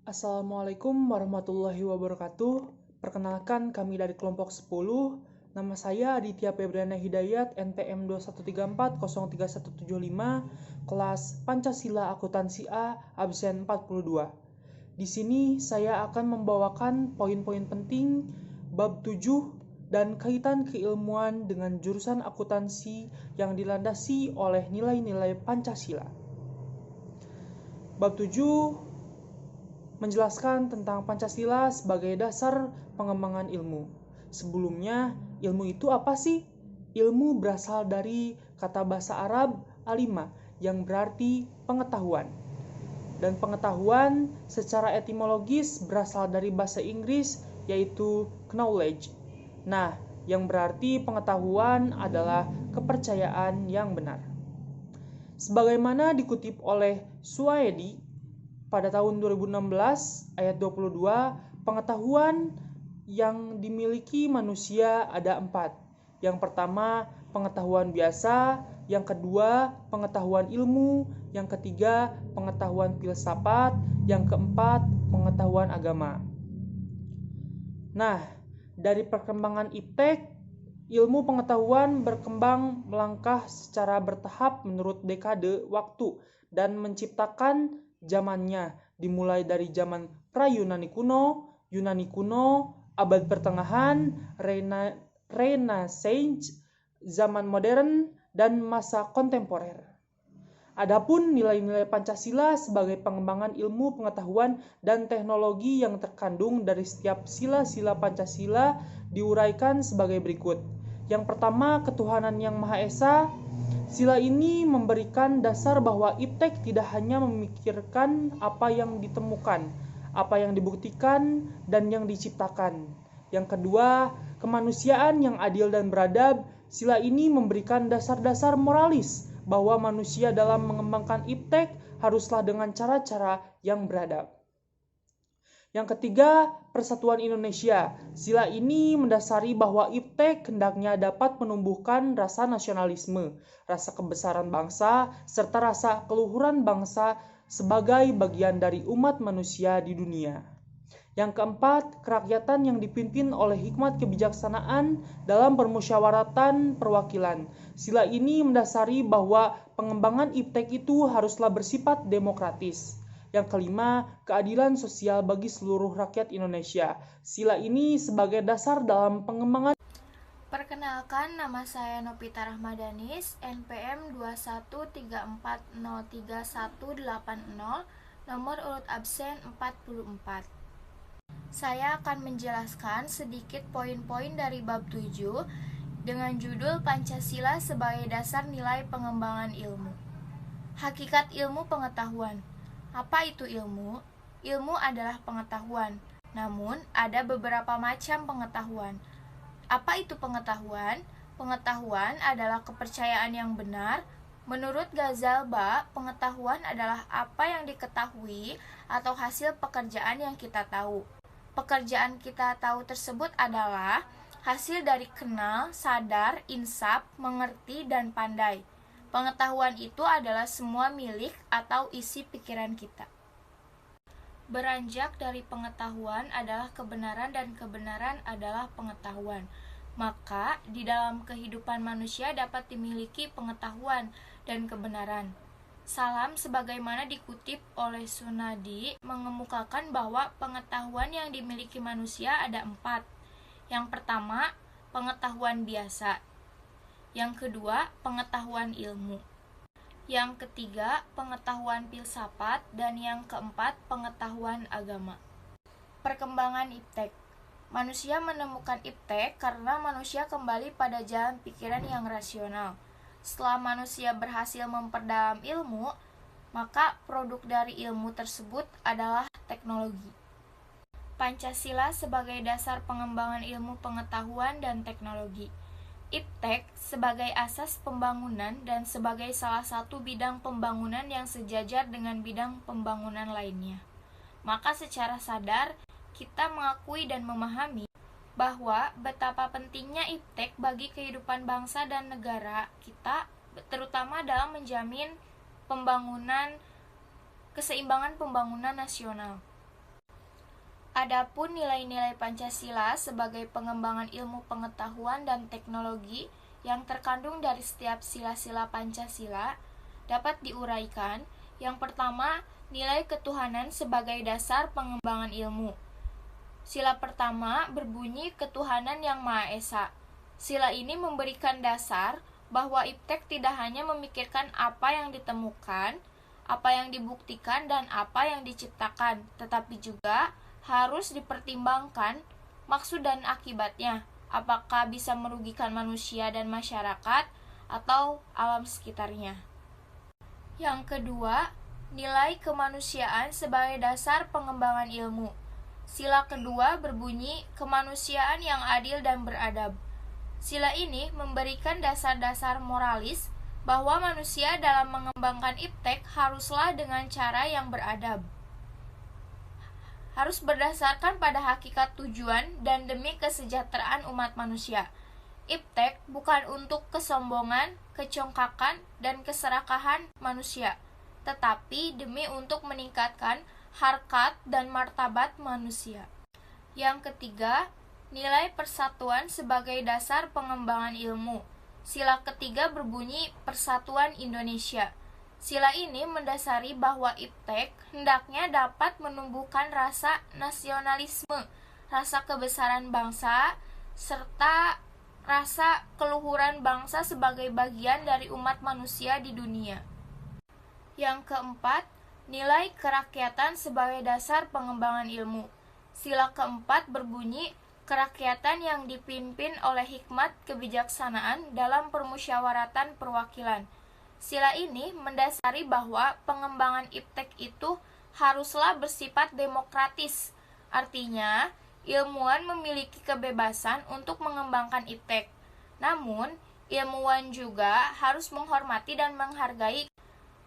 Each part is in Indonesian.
Assalamualaikum warahmatullahi wabarakatuh. Perkenalkan kami dari kelompok 10. Nama saya Aditya Febriana Hidayat, NPM 213403175, kelas Pancasila Akuntansi A, absen 42. Di sini saya akan membawakan poin-poin penting bab 7 dan kaitan keilmuan dengan jurusan akuntansi yang dilandasi oleh nilai-nilai Pancasila. Bab 7 menjelaskan tentang Pancasila sebagai dasar pengembangan ilmu. Sebelumnya, ilmu itu apa sih? Ilmu berasal dari kata bahasa Arab alima yang berarti pengetahuan. Dan pengetahuan secara etimologis berasal dari bahasa Inggris yaitu knowledge. Nah, yang berarti pengetahuan adalah kepercayaan yang benar. Sebagaimana dikutip oleh Suwaidi pada tahun 2016 ayat 22, pengetahuan yang dimiliki manusia ada 4. Yang pertama, pengetahuan biasa. Yang kedua, pengetahuan ilmu. Yang ketiga, pengetahuan filsafat. Yang keempat, pengetahuan agama. Nah, dari perkembangan iptek, ilmu pengetahuan berkembang melangkah secara bertahap menurut dekade waktu dan menciptakan zamannya, dimulai dari zaman pra-Yunani kuno, abad pertengahan, Renaissance, zaman modern, dan masa kontemporer. Adapun nilai-nilai Pancasila sebagai pengembangan ilmu pengetahuan dan teknologi yang terkandung dari setiap sila-sila Pancasila diuraikan sebagai berikut. Yang pertama, ketuhanan yang Maha Esa. Sila ini memberikan dasar bahwa iptek tidak hanya memikirkan apa yang ditemukan, apa yang dibuktikan, dan yang diciptakan. Yang kedua, kemanusiaan yang adil dan beradab. Sila ini memberikan dasar-dasar moralis bahwa manusia dalam mengembangkan iptek haruslah dengan cara-cara yang beradab. Yang ketiga, Persatuan Indonesia. Sila ini mendasari bahwa iptek hendaknya dapat menumbuhkan rasa nasionalisme, rasa kebesaran bangsa, serta rasa keluhuran bangsa sebagai bagian dari umat manusia di dunia. Yang keempat, kerakyatan yang dipimpin oleh hikmat kebijaksanaan dalam permusyawaratan perwakilan. Sila ini mendasari bahwa pengembangan iptek itu haruslah bersifat demokratis. Yang kelima, keadilan sosial bagi seluruh rakyat Indonesia. Sila ini sebagai dasar dalam pengembangan. Perkenalkan, nama saya Nopita Rahmadanis, NPM 213403180, nomor urut absen 44. Saya akan menjelaskan sedikit poin-poin dari bab 7 dengan judul Pancasila sebagai dasar nilai pengembangan ilmu. Hakikat ilmu pengetahuan. Apa itu ilmu? Ilmu adalah pengetahuan. Namun, ada beberapa macam pengetahuan. Apa itu pengetahuan? Pengetahuan adalah kepercayaan yang benar. Menurut Ghazalba, pengetahuan adalah apa yang diketahui atau hasil pekerjaan yang kita tahu. Pekerjaan kita tahu tersebut adalah hasil dari kenal, sadar, insaf, mengerti, dan pandai. Pengetahuan itu adalah semua milik atau isi pikiran kita. Beranjak dari pengetahuan adalah kebenaran dan kebenaran adalah pengetahuan. Maka, di dalam kehidupan manusia dapat dimiliki pengetahuan dan kebenaran. Salam sebagaimana dikutip oleh Sunadi mengemukakan bahwa pengetahuan yang dimiliki manusia ada 4. Yang pertama, pengetahuan biasa. Yang kedua, pengetahuan ilmu. Yang ketiga, pengetahuan filsafat. Dan yang keempat, pengetahuan agama. Perkembangan iptek. Manusia menemukan iptek karena manusia kembali pada jalan pikiran yang rasional. Setelah manusia berhasil memperdalam ilmu, maka produk dari ilmu tersebut adalah teknologi. Pancasila sebagai dasar pengembangan ilmu pengetahuan dan teknologi. Iptek sebagai asas pembangunan dan sebagai salah satu bidang pembangunan yang sejajar dengan bidang pembangunan lainnya. Maka secara sadar, kita mengakui dan memahami bahwa betapa pentingnya iptek bagi kehidupan bangsa dan negara kita, terutama dalam menjamin keseimbangan pembangunan nasional. Adapun nilai-nilai Pancasila sebagai pengembangan ilmu pengetahuan dan teknologi yang terkandung dari setiap sila-sila Pancasila dapat diuraikan. Yang pertama, nilai ketuhanan sebagai dasar pengembangan ilmu. Sila pertama berbunyi ketuhanan yang Maha Esa. Sila ini memberikan dasar bahwa iptek tidak hanya memikirkan apa yang ditemukan, apa yang dibuktikan, dan apa yang diciptakan, tetapi juga harus dipertimbangkan maksud dan akibatnya, apakah bisa merugikan manusia dan masyarakat atau alam sekitarnya. Yang kedua, nilai kemanusiaan sebagai dasar pengembangan ilmu. Sila kedua berbunyi kemanusiaan yang adil dan beradab. Sila ini memberikan dasar-dasar moralis bahwa manusia dalam mengembangkan iptek haruslah dengan cara yang beradab. Harus berdasarkan pada hakikat tujuan dan demi kesejahteraan umat manusia. Iptek bukan untuk kesombongan, kecongkakan, dan keserakahan manusia, tetapi demi untuk meningkatkan harkat dan martabat manusia. Yang ketiga, nilai persatuan sebagai dasar pengembangan ilmu. Sila ketiga berbunyi Persatuan Indonesia. Sila ini mendasari bahwa iptek hendaknya dapat menumbuhkan rasa nasionalisme, rasa kebesaran bangsa, serta rasa keluhuran bangsa sebagai bagian dari umat manusia di dunia. Yang keempat, nilai kerakyatan sebagai dasar pengembangan ilmu. Sila keempat berbunyi kerakyatan yang dipimpin oleh hikmat kebijaksanaan dalam permusyawaratan perwakilan. Sila ini mendasari bahwa pengembangan iptek itu haruslah bersifat demokratis. Artinya, ilmuwan memiliki kebebasan untuk mengembangkan iptek. Namun, ilmuwan juga harus menghormati dan menghargai.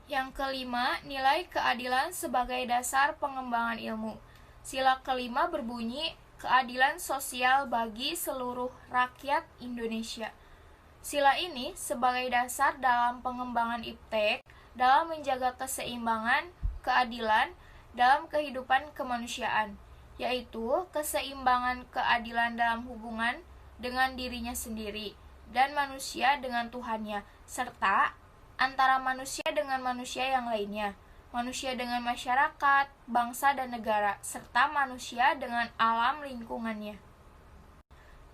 Yang kelima, nilai keadilan sebagai dasar pengembangan ilmu. Sila kelima berbunyi keadilan sosial bagi seluruh rakyat Indonesia. Sila ini sebagai dasar dalam pengembangan iptek dalam menjaga keseimbangan, keadilan dalam kehidupan kemanusiaan, yaitu keseimbangan keadilan dalam hubungan dengan dirinya sendiri dan manusia dengan Tuhannya, serta antara manusia dengan manusia yang lainnya, manusia dengan masyarakat, bangsa dan negara, serta manusia dengan alam lingkungannya.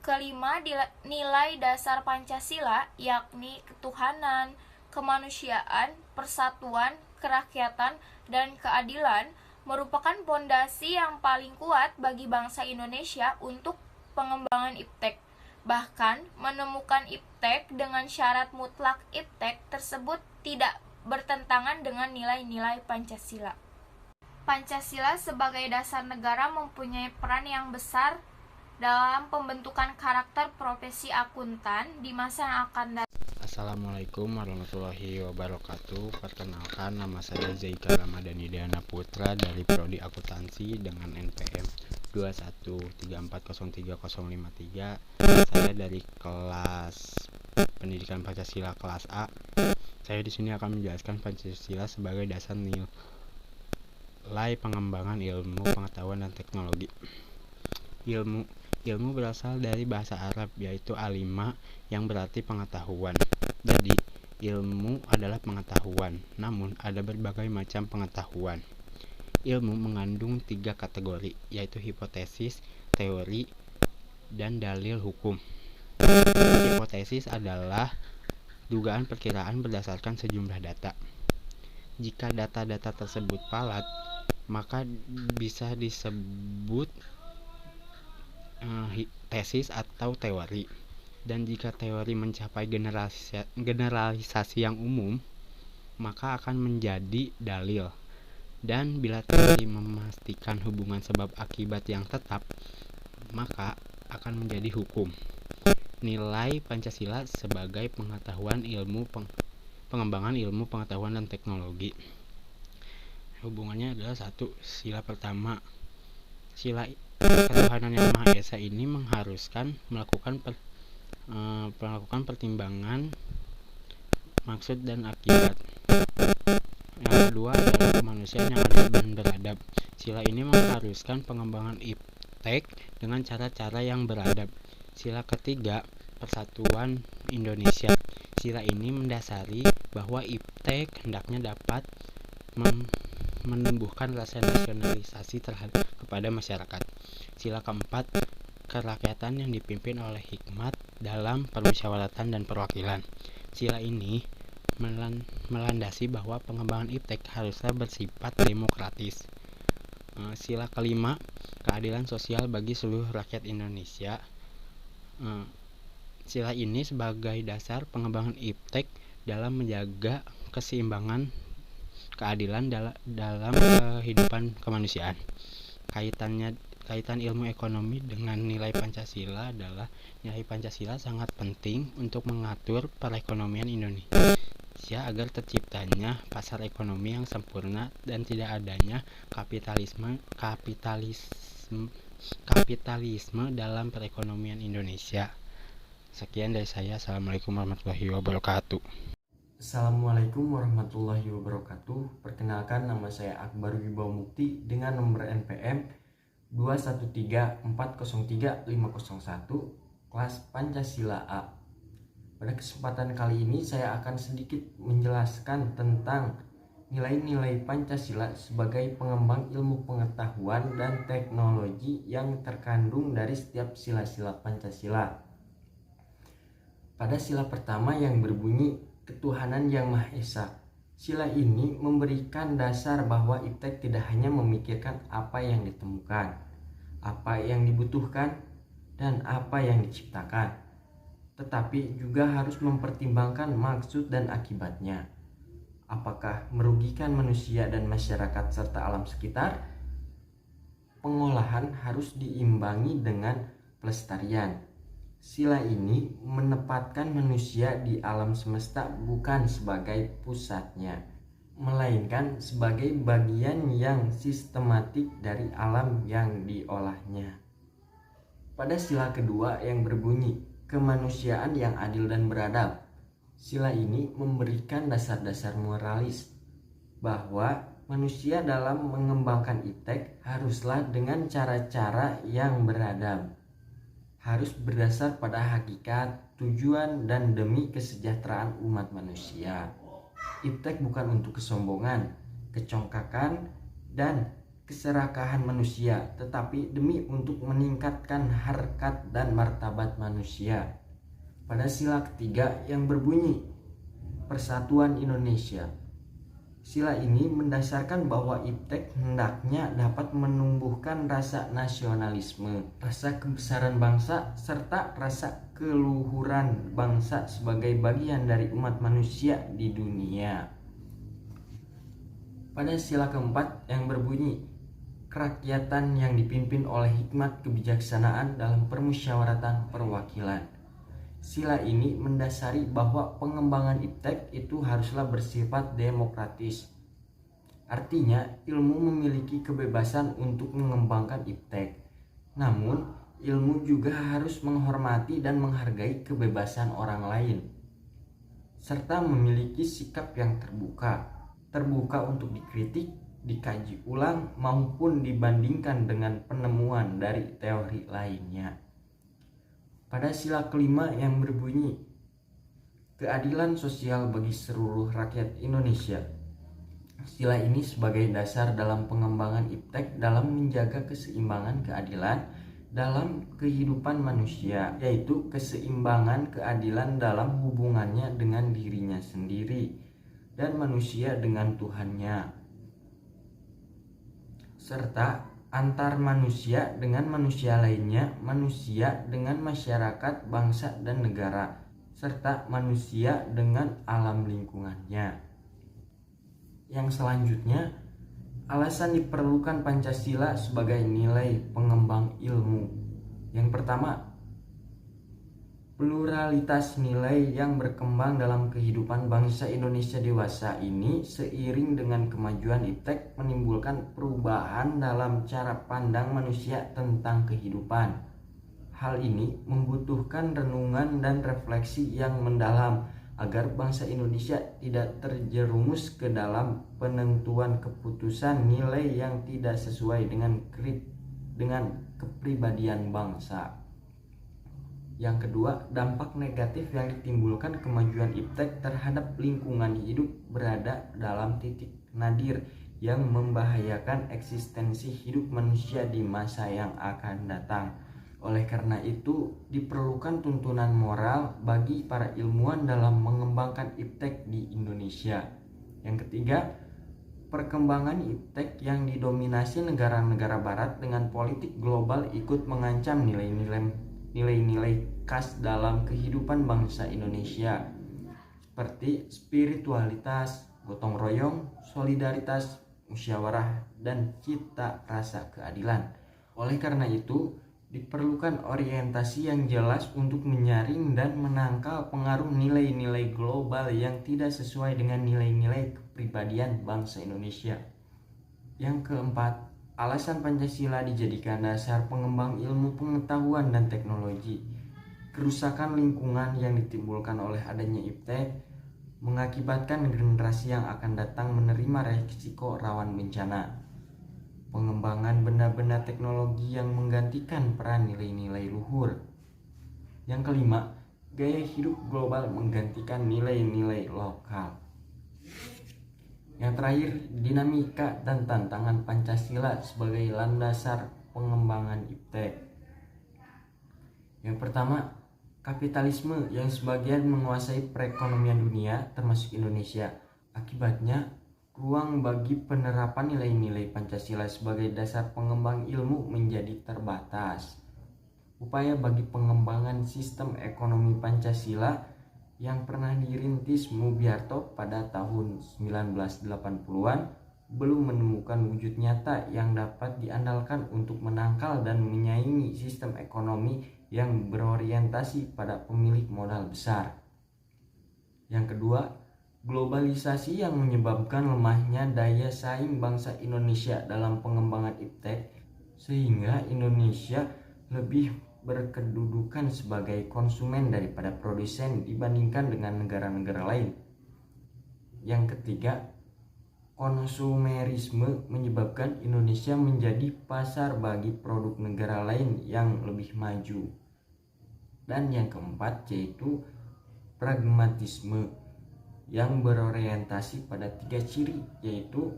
Kelima, nilai dasar Pancasila, yakni ketuhanan, kemanusiaan, persatuan, kerakyatan, dan keadilan, merupakan pondasi yang paling kuat bagi bangsa Indonesia untuk pengembangan iptek. Bahkan, menemukan iptek dengan syarat mutlak iptek tersebut tidak bertentangan dengan nilai-nilai Pancasila. Pancasila sebagai dasar negara mempunyai peran yang besar dalam pembentukan karakter profesi akuntan di masa yang akan datang. Assalamualaikum warahmatullahi wabarakatuh. Perkenalkan, nama saya Zaika Ramadhani Dana Putra dari Prodi Akuntansi dengan NPM 213403053. Saya dari kelas Pendidikan Pancasila kelas A. Saya di sini akan menjelaskan Pancasila sebagai dasar nilai pengembangan ilmu pengetahuan dan teknologi. Ilmu berasal dari bahasa Arab, yaitu alima, yang berarti pengetahuan. Jadi, ilmu adalah pengetahuan, namun ada berbagai macam pengetahuan. Ilmu mengandung 3 kategori, yaitu hipotesis, teori, dan dalil hukum. Hipotesis adalah dugaan perkiraan berdasarkan sejumlah data. Jika data-data tersebut palat, maka bisa disebut tesis atau teori. Dan jika teori mencapai generalisasi yang umum, maka akan menjadi dalil. Dan bila teori memastikan hubungan sebab akibat yang tetap, maka akan menjadi hukum. Nilai Pancasila sebagai pengembangan ilmu pengetahuan dan teknologi. Hubungannya adalah 1. Sila pertama, sila ketuhanan yang Maha Esa ini mengharuskan melakukan pertimbangan maksud dan akibat. Yang kedua adalah kemanusiaan yang adil dan beradab. Sila ini mengharuskan pengembangan iptek dengan cara-cara yang beradab. Sila ketiga, Persatuan Indonesia. Sila ini mendasari bahwa iptek hendaknya dapat menumbuhkan rasa nasionalisasi kepada masyarakat. Sila keempat, kerakyatan yang dipimpin oleh hikmat dalam permusyawaratan dan perwakilan. Sila ini melandasi bahwa pengembangan iptek haruslah bersifat demokratis. Sila kelima, keadilan sosial bagi seluruh rakyat Indonesia. Sila ini sebagai dasar pengembangan iptek dalam menjaga keseimbangan keadilan dalam kehidupan kemanusiaan. Kaitan ilmu ekonomi dengan nilai Pancasila adalah nilai Pancasila sangat penting untuk mengatur perekonomian Indonesia agar terciptanya pasar ekonomi yang sempurna dan tidak adanya kapitalisme dalam perekonomian Indonesia. Sekian dari saya. Assalamualaikum warahmatullahi wabarakatuh. Assalamualaikum warahmatullahi wabarakatuh. Perkenalkan, nama saya Akbar Wibawa Mukti dengan nomor NPM 213403501, kelas Pancasila A. Pada kesempatan kali ini saya akan sedikit menjelaskan tentang nilai-nilai Pancasila sebagai pengembang ilmu pengetahuan dan teknologi yang terkandung dari setiap sila-sila Pancasila. Pada sila pertama yang berbunyi Ketuhanan Yang Maha Esa, sila ini memberikan dasar bahwa iptek tidak hanya memikirkan apa yang ditemukan, apa yang dibutuhkan, dan apa yang diciptakan, tetapi juga harus mempertimbangkan maksud dan akibatnya. Apakah merugikan manusia dan masyarakat serta alam sekitar? Pengolahan harus diimbangi dengan pelestarian. Sila ini menempatkan manusia di alam semesta bukan sebagai pusatnya, melainkan sebagai bagian yang sistematik dari alam yang diolahnya. Pada sila kedua yang berbunyi kemanusiaan yang adil dan beradab, sila ini memberikan dasar-dasar moralis bahwa manusia dalam mengembangkan iptek haruslah dengan cara-cara yang beradab, harus berdasar pada hakikat, tujuan, dan demi kesejahteraan umat manusia. Iptek bukan untuk kesombongan, kecongkakan, dan keserakahan manusia, tetapi demi untuk meningkatkan harkat dan martabat manusia. Pada sila ketiga yang berbunyi Persatuan Indonesia, sila ini mendasarkan bahwa iptek hendaknya dapat menumbuhkan rasa nasionalisme, rasa kebesaran bangsa, serta rasa keluhuran bangsa sebagai bagian dari umat manusia di dunia. Pada sila keempat yang berbunyi kerakyatan yang dipimpin oleh hikmat kebijaksanaan dalam permusyawaratan perwakilan, sila ini mendasari bahwa pengembangan iptek itu haruslah bersifat demokratis. Artinya, ilmu memiliki kebebasan untuk mengembangkan iptek. Namun, ilmu juga harus menghormati dan menghargai kebebasan orang lain, serta memiliki sikap yang terbuka untuk dikritik, dikaji ulang, maupun dibandingkan dengan penemuan dari teori lainnya. Pada sila kelima yang berbunyi keadilan sosial bagi seluruh rakyat Indonesia, sila ini sebagai dasar dalam pengembangan iptek dalam menjaga keseimbangan keadilan dalam kehidupan manusia, yaitu keseimbangan keadilan dalam hubungannya dengan dirinya sendiri dan manusia dengan Tuhannya, serta antar manusia dengan manusia lainnya, manusia dengan masyarakat, bangsa dan negara, serta manusia dengan alam lingkungannya. Yang selanjutnya, alasan diperlukan Pancasila sebagai nilai pengembang ilmu. Yang pertama, pluralitas nilai yang berkembang dalam kehidupan bangsa Indonesia dewasa ini seiring dengan kemajuan iptek menimbulkan perubahan dalam cara pandang manusia tentang kehidupan. Hal ini membutuhkan renungan dan refleksi yang mendalam agar bangsa Indonesia tidak terjerumus ke dalam penentuan keputusan nilai yang tidak sesuai dengan kepribadian bangsa. Yang kedua, dampak negatif yang ditimbulkan kemajuan iptek terhadap lingkungan hidup berada dalam titik nadir yang membahayakan eksistensi hidup manusia di masa yang akan datang. Oleh karena itu, diperlukan tuntunan moral bagi para ilmuwan dalam mengembangkan iptek di Indonesia. Yang ketiga, perkembangan iptek yang didominasi negara-negara barat dengan politik global ikut mengancam nilai-nilai khas dalam kehidupan bangsa Indonesia seperti spiritualitas, gotong royong, solidaritas, musyawarah, dan cita rasa keadilan. Oleh karena itu, diperlukan orientasi yang jelas untuk menyaring dan menangkal pengaruh nilai-nilai global yang tidak sesuai dengan nilai-nilai kepribadian bangsa Indonesia. Yang keempat, alasan Pancasila dijadikan dasar pengembang ilmu pengetahuan dan teknologi. Kerusakan lingkungan yang ditimbulkan oleh adanya iptek mengakibatkan generasi yang akan datang menerima risiko rawan bencana. Pengembangan benda-benda teknologi yang menggantikan peran nilai-nilai luhur. Yang kelima, gaya hidup global menggantikan nilai-nilai lokal. Yang terakhir, dinamika dan tantangan Pancasila sebagai landasan pengembangan iptek. Yang pertama, kapitalisme yang sebagian menguasai perekonomian dunia termasuk Indonesia. Akibatnya, ruang bagi penerapan nilai-nilai Pancasila sebagai dasar pengembang ilmu menjadi terbatas. Upaya bagi pengembangan sistem ekonomi Pancasila yang pernah dirintis Mugyarto pada tahun 1980-an belum menemukan wujud nyata yang dapat diandalkan untuk menangkal dan menyaingi sistem ekonomi yang berorientasi pada pemilik modal besar. Yang kedua, globalisasi yang menyebabkan lemahnya daya saing bangsa Indonesia dalam pengembangan iptek sehingga Indonesia lebih berkedudukan sebagai konsumen daripada produsen dibandingkan dengan negara-negara lain. Yang ketiga, konsumerisme menyebabkan Indonesia menjadi pasar bagi produk negara lain yang lebih maju. Dan yang keempat yaitu pragmatisme yang berorientasi pada 3 ciri, yaitu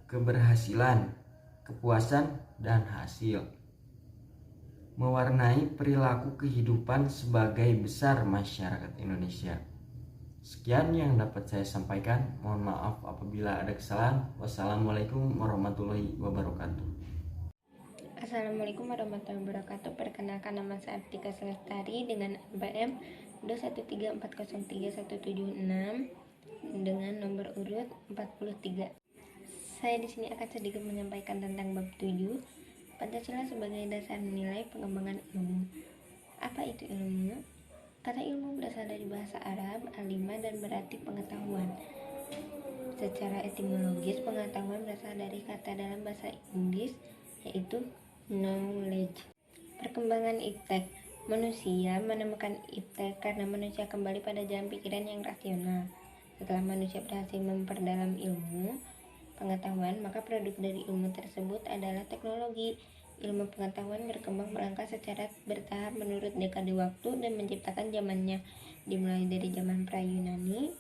keberhasilan, kepuasan, dan hasil, mewarnai perilaku kehidupan sebagai besar masyarakat Indonesia. Sekian yang dapat saya sampaikan, mohon maaf apabila ada kesalahan. Wassalamualaikum warahmatullahi wabarakatuh. Assalamualaikum warahmatullahi wabarakatuh. Perkenalkan, nama saya Artika Selestari dengan NPM 213403176 dengan nomor urut 43. Saya di sini akan sedikit menyampaikan tentang bab 7, Pancasila sebagai dasar nilai pengembangan ilmu. Apa itu ilmu? Kata ilmu berasal dari bahasa Arab alima dan berarti pengetahuan. Secara etimologis, pengetahuan berasal dari kata dalam bahasa Inggris yaitu knowledge. Perkembangan iptek. Manusia menemukan iptek karena manusia kembali pada jalan pikiran yang rasional. Setelah manusia berhasil memperdalam ilmu pengetahuan, maka produk dari ilmu tersebut adalah teknologi. Ilmu pengetahuan berkembang melangkah secara bertahap menurut dekade waktu dan menciptakan zamannya, dimulai dari zaman pra-Yunani,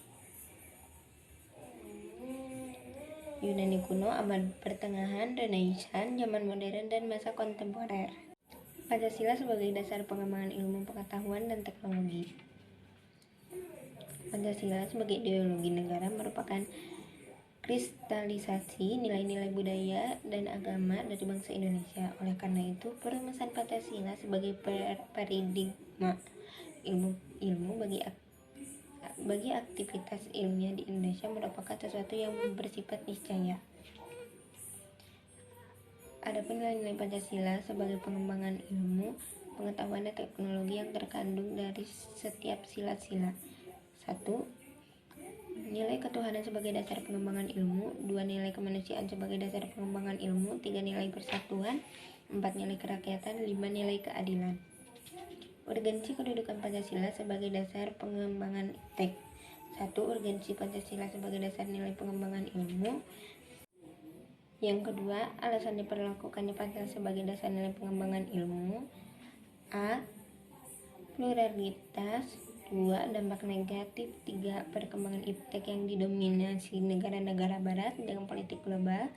Yunani kuno, abad pertengahan, Renaissance, zaman modern, dan masa kontemporer. Pancasila sebagai dasar pengembangan ilmu pengetahuan dan teknologi. Pancasila sebagai ideologi negara merupakan kristalisasi nilai-nilai budaya dan agama dari bangsa Indonesia. Oleh karena itu, perumusan Pancasila sebagai paradigma ilmu bagi aktivitas ilmiah di Indonesia merupakan sesuatu yang bersifat niscaya. Adapun nilai-nilai Pancasila sebagai pengembangan ilmu, pengetahuan dan teknologi yang terkandung dari setiap sila-sila. 1. Nilai ketuhanan sebagai dasar pengembangan ilmu. 2. Nilai kemanusiaan sebagai dasar pengembangan ilmu. 3. Nilai persatuan. 4. Nilai kerakyatan. 5. Nilai keadilan. Urgensi kedudukan Pancasila sebagai dasar pengembangan iptek. 1. Urgensi Pancasila sebagai dasar nilai pengembangan ilmu. Yang kedua, alasan diperlakukannya Pancasila sebagai dasar nilai pengembangan ilmu. A. Pluralitas. 2. Dampak negatif. 3. Perkembangan iptek yang didominasi negara-negara barat dengan politik global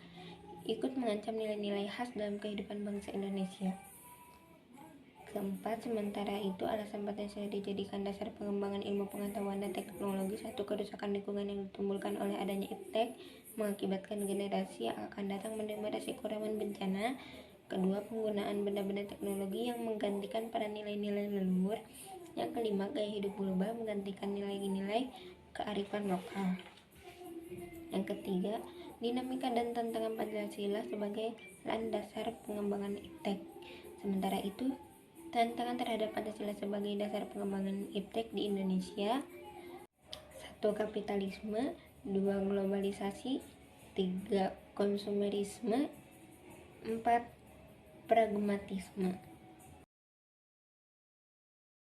ikut mengancam nilai-nilai khas dalam kehidupan bangsa Indonesia. Keempat, sementara itu alasan Pancasila dijadikan dasar pengembangan ilmu pengetahuan dan teknologi. 1. Kerusakan lingkungan yang ditimbulkan oleh adanya iptek mengakibatkan generasi yang akan datang menerima resiko rawan bencana. Kedua, penggunaan benda-benda teknologi yang menggantikan para nilai-nilai leluhur. Yang kelima, gaya hidup global menggantikan nilai-nilai kearifan lokal. Yang ketiga, dinamika dan tantangan Pancasila sebagai landasan pengembangan iptek. Sementara itu, tantangan terhadap Pancasila sebagai dasar pengembangan iptek di Indonesia: 1. Kapitalisme. 2. Globalisasi. 3. Konsumerisme. 4. Pragmatisme.